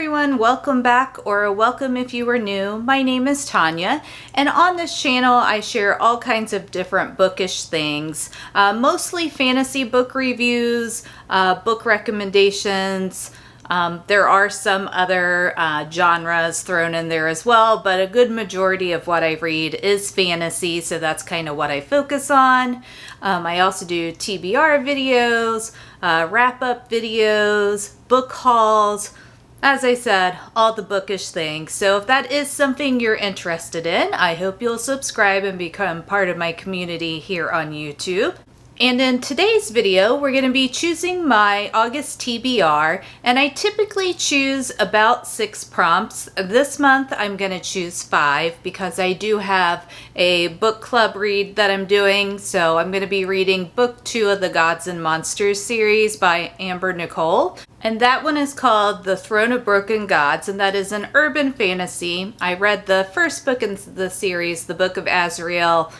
everyone, welcome back, or welcome if you are new. My name is Tonya, and on this channel I share all kinds of different bookish things, mostly fantasy book reviews, book recommendations. There are some other genres thrown in there as well, but a good majority of what I read is fantasy, so that's kind of what I focus on. I also do TBR videos, wrap-up videos, book hauls, as I said, all the bookish things. So if that is something you're interested in, I hope you'll subscribe and become part of my community here on YouTube. And in today's video, we're going to be choosing my August TBR, and I typically choose about 6 prompts. This month, I'm going to choose 5 because I do have a book club read that I'm doing. So I'm going to be reading book 2 of the Gods and Monsters series by Amber Nicole. And that one is called The Throne of Broken Gods, and that is an urban fantasy. I read the first book in the series, The Book of Azrael,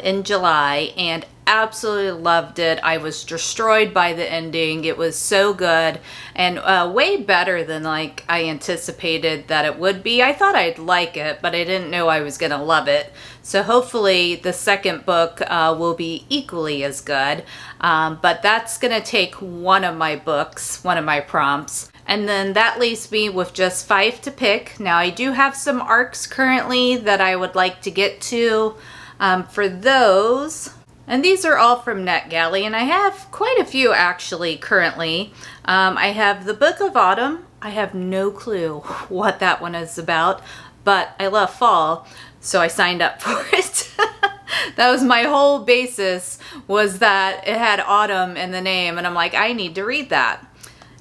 in July, and absolutely loved it. I was destroyed by the ending. It was so good and way better than like I anticipated that it would be. I thought I'd like it, but I didn't know I was going to love it. So hopefully the second book will be equally as good. But that's going to take one of my books, one of my prompts. And then that leaves me with just 5 to pick. Now I do have some arcs currently that I would like to get to. For those, and these are all from NetGalley, and I have quite a few actually currently. I have the Book of Autumn. I have no clue what that one is about, but I love fall, so I signed up for it. That was my whole basis, was that it had autumn in the name, and I'm like, I need to read that.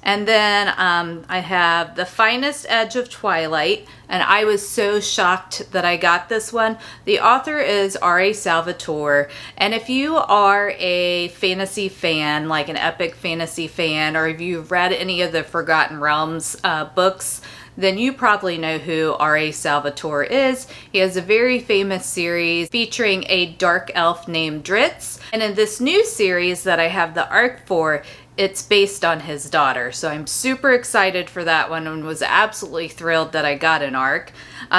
And then I have The Finest Edge of Twilight, and I was so shocked that I got this one. The author is R.A. Salvatore, and if you are a fantasy fan, like an epic fantasy fan, or if you've read any of the Forgotten Realms books, then you probably know who R.A. Salvatore is. He has a very famous series featuring a dark elf named Dritz, and in this new series that I have the arc for, it's based on his daughter. So I'm super excited for that one and was absolutely thrilled that I got an arc.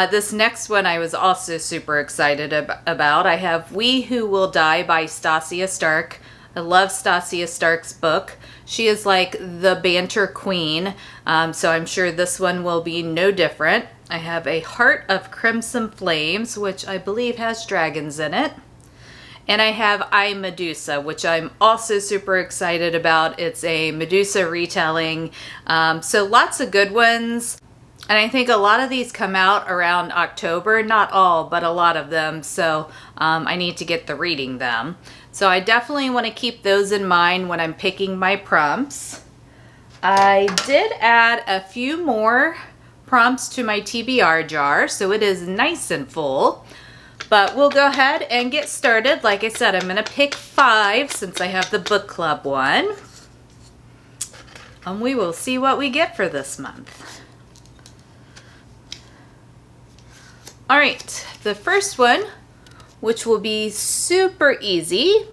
This next one I was also super excited about. I have We Who Will Die by Stasia Stark. I love Stasia Stark's book. She is like the banter queen, so I'm sure this one will be no different. I have A Heart of Crimson Flames, which I believe has dragons in it. And I have I, Medusa, which I'm also super excited about. It's a Medusa retelling. So lots of good ones. And I think a lot of these come out around October. Not all, but a lot of them. So I need to get to reading them. So I definitely want to keep those in mind when I'm picking my prompts. I did add a few more prompts to my TBR jar, so it is nice and full. But we'll go ahead and get started. Like I said, I'm going to pick 5 since I have the book club one. And we will see what we get for this month. All right, the first one, which will be super easy,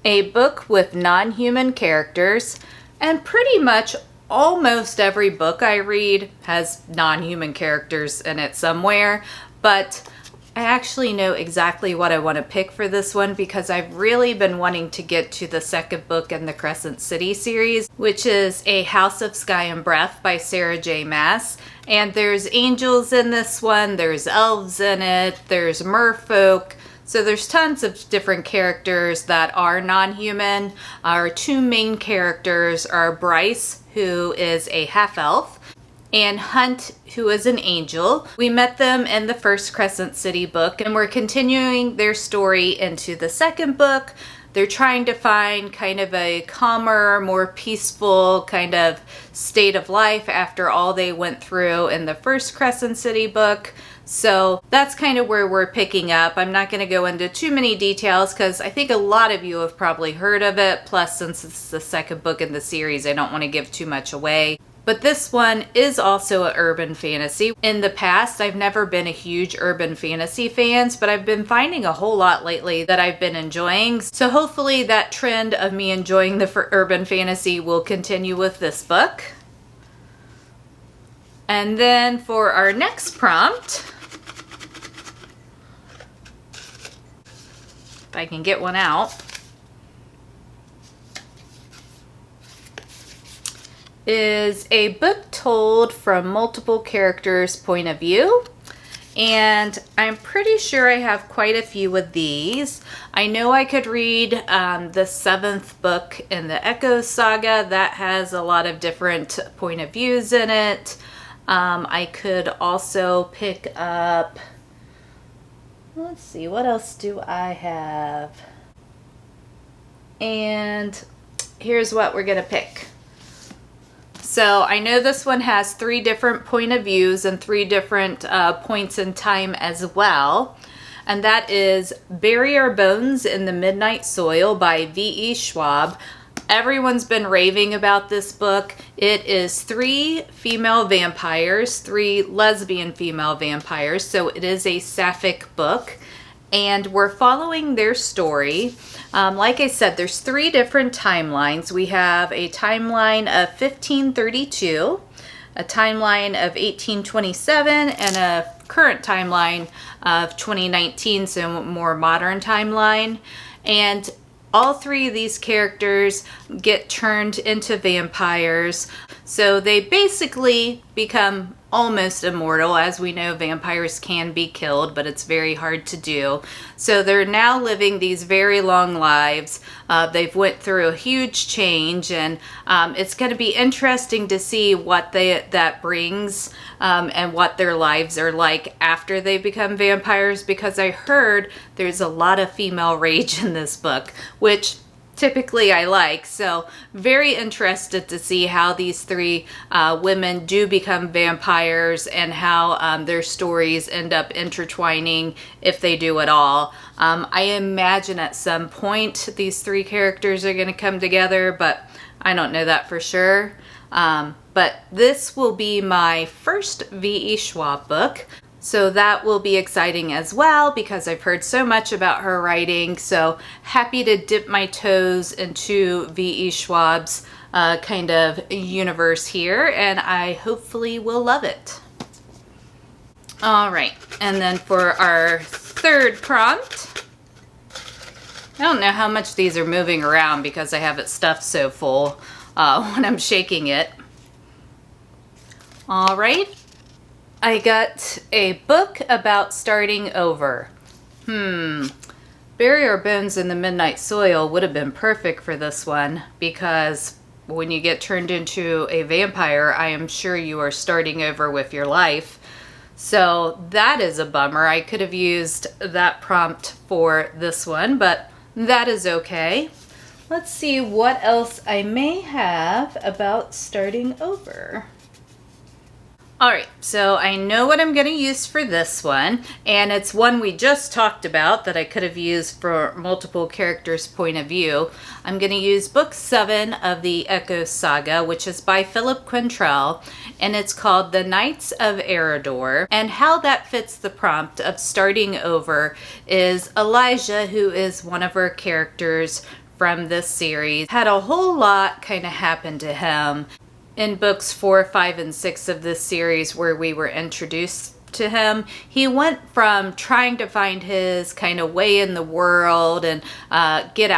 a book with non-human characters, and pretty much almost every book I read has non-human characters in it somewhere, but I actually know exactly what I want to pick for this one because I've really been wanting to get to the second book in the Crescent City series, which is A House of Sky and Breath by Sarah J. Maas. And there's angels in this one, there's elves in it, there's merfolk. So there's tons of different characters that are non-human. Our 2 main characters are Bryce, who is a half-elf, and Hunt, who is an angel. We met them in the first Crescent City book, and we're continuing their story into the second book. They're trying to find kind of a calmer, more peaceful kind of state of life after all they went through in the first Crescent City book. So that's kind of where we're picking up. I'm not going to go into too many details because I think a lot of you have probably heard of it. Plus, since it's the second book in the series, I don't want to give too much away. But this one is also an urban fantasy. In the past, I've never been a huge urban fantasy fan, but I've been finding a whole lot lately that I've been enjoying. So hopefully that trend of me enjoying the urban fantasy will continue with this book. And then for our next prompt, if I can get one out, is a book told from multiple characters' point of view. And I'm pretty sure I have quite a few of these. I know I could read the 7th book in the Echo Saga. That has a lot of different point of views in it. I could also pick up, let's see, what else do I have? And here's what we're gonna pick. So I know this one has 3 different point of views and 3 different points in time as well. And that is Bury Our Bones in the Midnight Soil by V.E. Schwab. Everyone's been raving about this book. It is 3 female vampires, 3 lesbian female vampires. So it is a sapphic book. And we're following their story. Like I said, there's 3 different timelines. We have a timeline of 1532, a timeline of 1827, and a current timeline of 2019, so a more modern timeline. And all 3 of these characters get turned into vampires. So they basically become almost immortal. As we know, vampires can be killed, but it's very hard to do. So they're now living these very long lives. They've went through a huge change, and it's going to be interesting to see what that brings and what their lives are like after they become vampires, because I heard there's a lot of female rage in this book, which typically I like. So very interested to see how these 3 women do become vampires and how their stories end up intertwining, if they do at all. I imagine at some point these 3 characters are going to come together, but I don't know that for sure. But this will be my first V.E. Schwab book. So that will be exciting as well, because I've heard so much about her writing. So happy to dip my toes into V.E. Schwab's kind of universe here, and I hopefully will love it. All right, and then for our 3rd prompt, I don't know how much these are moving around because I have it stuffed so full when I'm shaking it. All right. I got a book about starting over. Bury Our Bones in the Midnight Soil would have been perfect for this one, because when you get turned into a vampire, I am sure you are starting over with your life. So that is a bummer. I could have used that prompt for this one, but that is okay. Let's see what else I may have about starting over. All right, so I know what I'm going to use for this one, and it's one we just talked about that I could have used for multiple characters' point of view. I'm going to use book 7 of the Echo Saga, which is by Philip Quintrell, and it's called The Knights of Eredor. And how that fits the prompt of starting over is Elijah, who is one of our characters from this series, had a whole lot kind of happen to him in books 4, 5, and 6 of this series where we were introduced to him. He went from trying to find his kind of way in the world and getting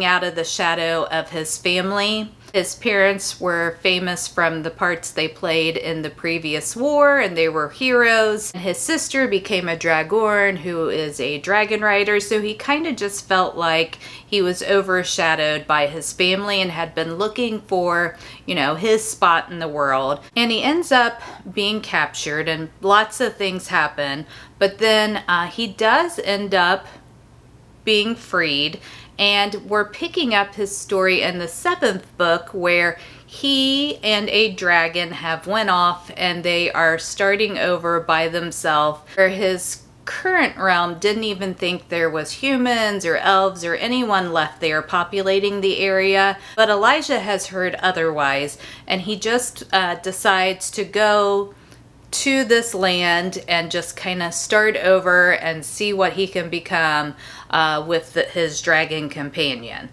out of the shadow of his family. His parents were famous from the parts they played in the previous war, and they were heroes. And his sister became a dragoon, who is a dragon rider, so he kind of just felt like he was overshadowed by his family and had been looking for, his spot in the world. And he ends up being captured, and lots of things happen, but then he does end up being freed. And we're picking up his story in the 7th book, where he and a dragon have went off and they are starting over by themselves, where his current realm didn't even think there was humans or elves or anyone left there populating the area. But Elijah has heard otherwise, and he just decides to go to this land and just kind of start over and see what he can become with his dragon companion.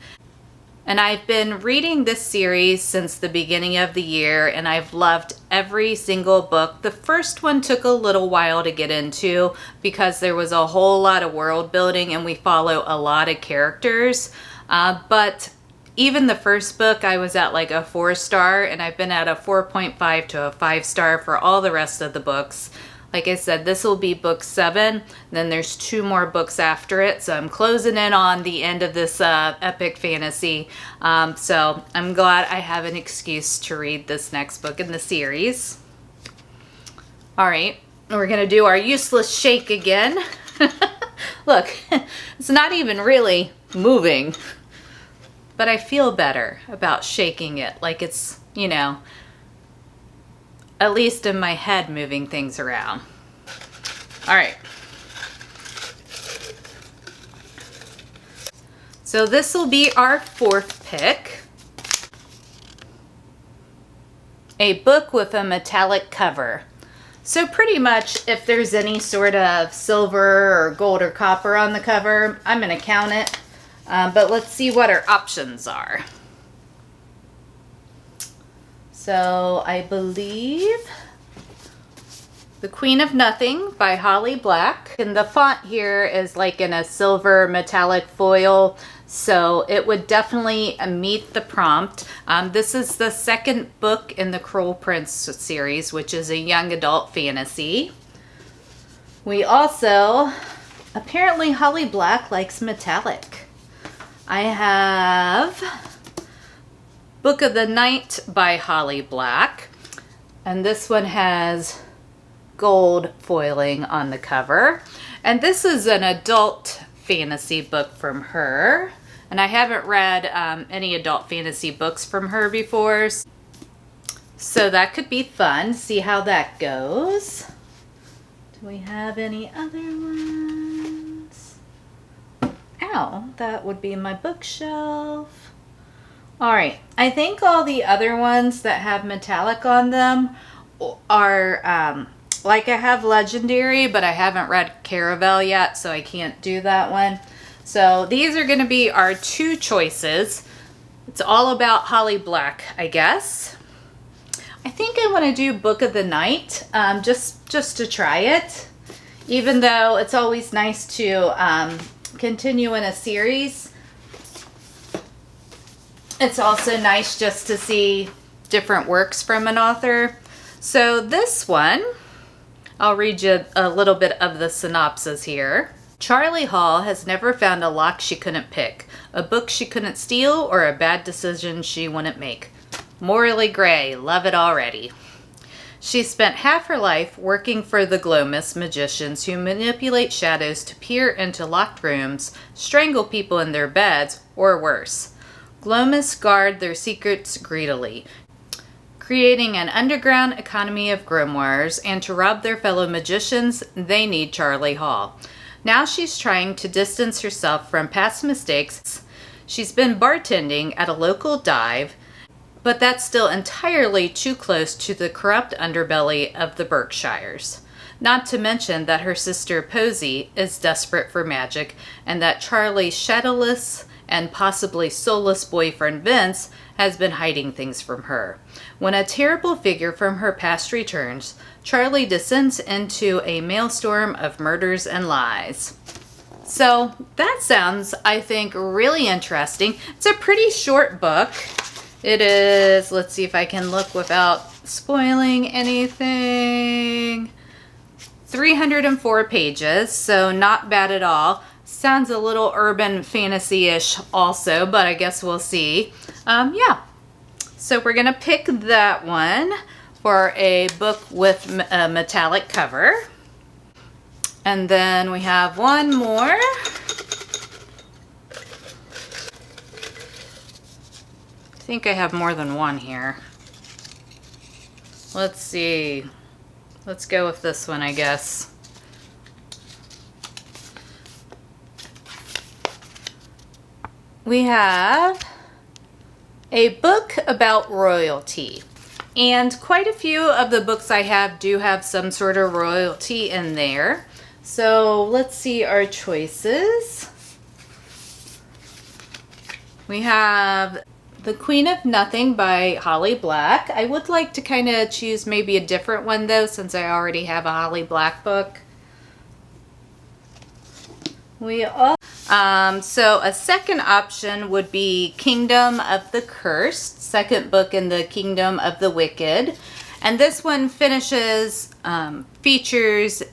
And I've been reading this series since the beginning of the year, and I've loved every single book. The first one took a little while to get into because there was a whole lot of world building and we follow a lot of characters. But even the first book, I was at like a 4-star, and I've been at a 4.5 to a 5-star for all the rest of the books. Like I said, this will be book 7. Then there's 2 more books after it. So I'm closing in on the end of this epic fantasy. So I'm glad I have an excuse to read this next book in the series. All right, we're going to do our useless shake again. Look, it's not even really moving. But I feel better about shaking it. Like it's, you know, at least in my head, moving things around. All right. So this will be our 4th pick. A book with a metallic cover. So pretty much if there's any sort of silver or gold or copper on the cover, I'm going to count it. But let's see what our options are. So I believe The Queen of Nothing by Holly Black. And the font here is like in a silver metallic foil, so it would definitely meet the prompt. This is the 2nd book in the Cruel Prince series, which is a young adult fantasy. We also, apparently Holly Black likes metallic. I have Book of the Night by Holly Black, and this one has gold foiling on the cover. And this is an adult fantasy book from her, and I haven't read any adult fantasy books from her before, so that could be fun. See how that goes. Do we have any other ones? Ow, that would be my bookshelf. All right, I think all the other ones that have metallic on them are, like I have Legendary, but I haven't read Caravel yet, so I can't do that one. So these are going to be our 2 choices. It's all about Holly Black, I guess. I think I want to do Book of the Night, just to try it. Even though it's always nice to continue in a series, it's also nice just to see different works from an author. So this one, I'll read you a little bit of the synopsis here. Charlie Hall has never found a lock she couldn't pick, a book she couldn't steal, or a bad decision she wouldn't make. Morally gray, love it already. She spent half her life working for the Glomus magicians who manipulate shadows to peer into locked rooms, strangle people in their beds, or worse. Glomus guard their secrets greedily, creating an underground economy of grimoires, and to rob their fellow magicians, they need Charlie Hall. Now she's trying to distance herself from past mistakes. She's been bartending at a local dive, but that's still entirely too close to the corrupt underbelly of the Berkshires. Not to mention that her sister Posey is desperate for magic, and that Charlie's shadowless and possibly soulless boyfriend Vince has been hiding things from her. When a terrible figure from her past returns, Charlie descends into a maelstrom of murders and lies. So that sounds, I think, really interesting. It's a pretty short book. It is, let's see if I can look without spoiling anything, 304 pages, so not bad at all. Sounds a little urban fantasy-ish also, but I guess we'll see. Yeah, so we're gonna pick that one for a book with a metallic cover. And then we have one more. I think I have more than one here. Let's see. Let's go with this one, I guess. We have a book about royalty. And quite a few of the books I have do have some sort of royalty in there. So let's see our choices. We have The Queen of Nothing by Holly Black. I would like to kind of choose maybe a different one though, since I already have a Holly Black book. So a second option would be Kingdom of the Cursed, second book in the Kingdom of the Wicked. And this one features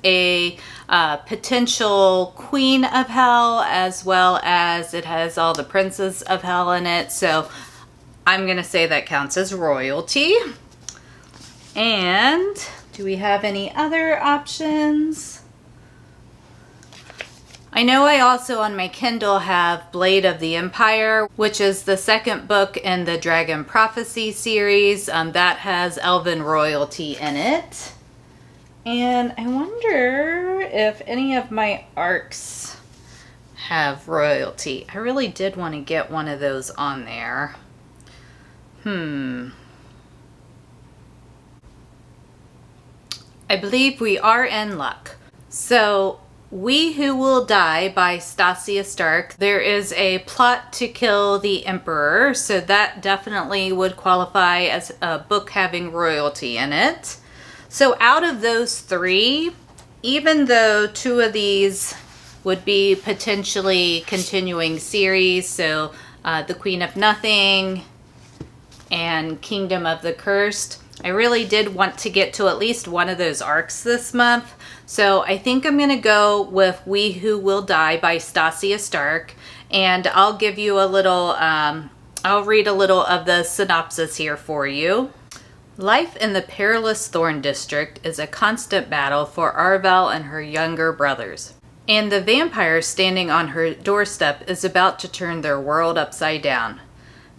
a potential queen of hell, as well as it has all the princes of hell in it. So I'm going to say that counts as royalty. And do we have any other options? I know I also on my Kindle have Blade of the Empire, which is the second book in the Dragon Prophecy series. That has elven royalty in it. And I wonder if any of my arcs have royalty. I really did want to get one of those on there. I believe we are in luck. So, We Who Will Die by Stasia Stark. There is a plot to kill the Emperor, so that definitely would qualify as a book having royalty in it. So out of those three, even though two of these would be potentially continuing series, so The Queen of Nothing and Kingdom of the Cursed, I really did want to get to at least one of those arcs this month. So I think I'm going to go with We Who Will Die by Stasia Stark. And I'll give you a little, I'll read a little of the synopsis here for you. Life in the perilous Thorn District is a constant battle for Arvel and her younger brothers. And the vampire standing on her doorstep is about to turn their world upside down.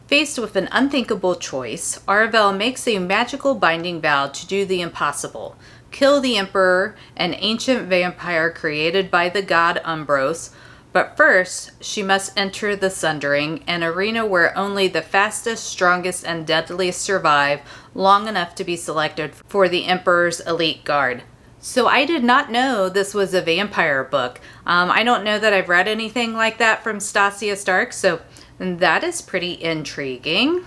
Faced with an unthinkable choice, Arvel makes a magical binding vow to do the impossible. Kill the Emperor, an ancient vampire created by the god Umbros. But first, she must enter the Sundering, an arena where only the fastest, strongest, and deadliest survive long enough to be selected for the Emperor's elite guard. So I did not know this was a vampire book. I don't know that I've read anything like that from Stasia Stark, so that is pretty intriguing.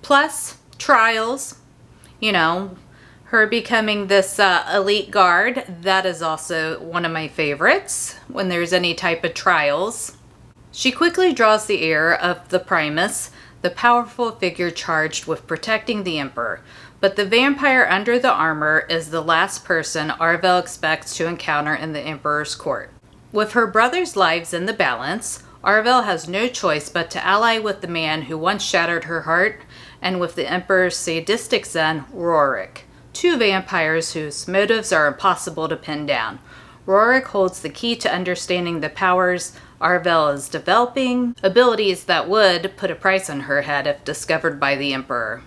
Plus, trials, her becoming this elite guard, that is also one of my favorites when there's any type of trials. She quickly draws the ear of the Primus, the powerful figure charged with protecting the Emperor. But the vampire under the armor is the last person Arvel expects to encounter in the Emperor's court. With her brother's lives in the balance, Arvel has no choice but to ally with the man who once shattered her heart, and with the Emperor's sadistic son, Rorik. Two vampires whose motives are impossible to pin down. Rorik holds the key to understanding the powers Arvel is developing, abilities that would put a price on her head if discovered by the Emperor.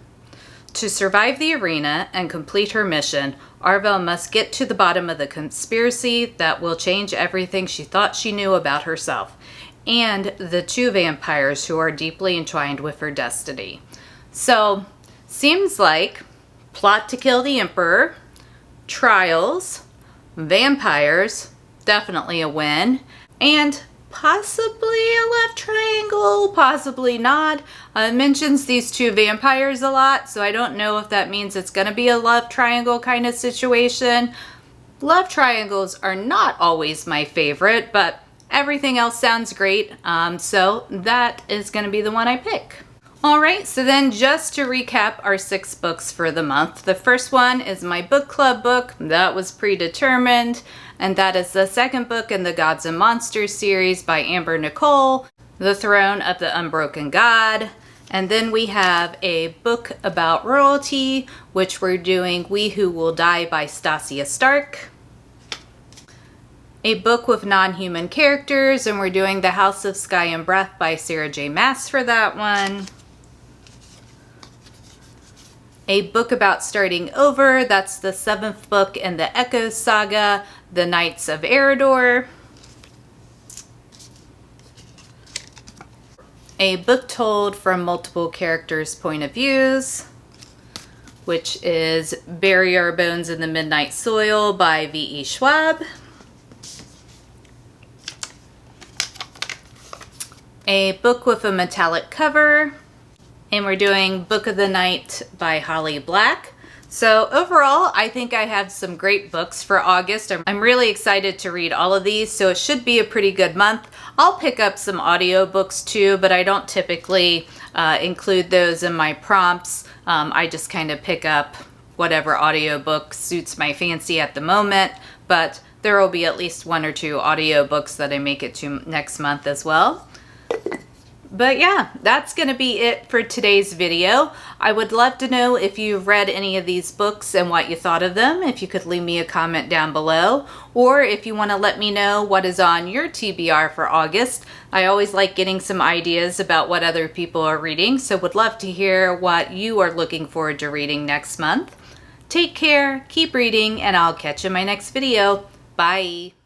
To survive the arena and complete her mission, Arvel must get to the bottom of the conspiracy that will change everything she thought she knew about herself, and the two vampires who are deeply entwined with her destiny. So, seems like plot to kill the Emperor, trials, vampires, definitely a win, and possibly a love triangle, possibly not. It mentions these two vampires a lot, so I don't know if that means it's going to be a love triangle kind of situation. Love triangles are not always my favorite, but everything else sounds great, so that is going to be the one I pick. Alright, so then just to recap our 6 books for the month. The first one is my book club book. That was predetermined. And that is the second book in the Gods and Monsters series by Amber Nicole, The Throne of the Unbroken God. And then we have a book about royalty, which we're doing We Who Will Die by Stasia Stark. A book with non-human characters, and we're doing The House of Sky and Breath by Sarah J. Maas for that one. A book about starting over, that's the 7th book in the Echo Saga, The Knights of Eredor. A book told from multiple characters' point of views, which is Bury Our Bones in the Midnight Soil by V.E. Schwab. a book with a metallic cover, and we're doing Book of the Night by Holly Black. So overall, I think I have some great books for August. I'm really excited to read all of these, so it should be a pretty good month. I'll pick up some audiobooks too, but I don't typically include those in my prompts. I just kind of pick up whatever audiobook suits my fancy at the moment, but there will be at least 1 or 2 audiobooks that I make it to next month as well. But yeah, that's going to be it for today's video. I would love to know if you've read any of these books and what you thought of them. If you could leave me a comment down below, or if you want to let me know what is on your TBR for August. I always like getting some ideas about what other people are reading, so would love to hear what you are looking forward to reading next month. Take care, keep reading, and I'll catch you in my next video. Bye!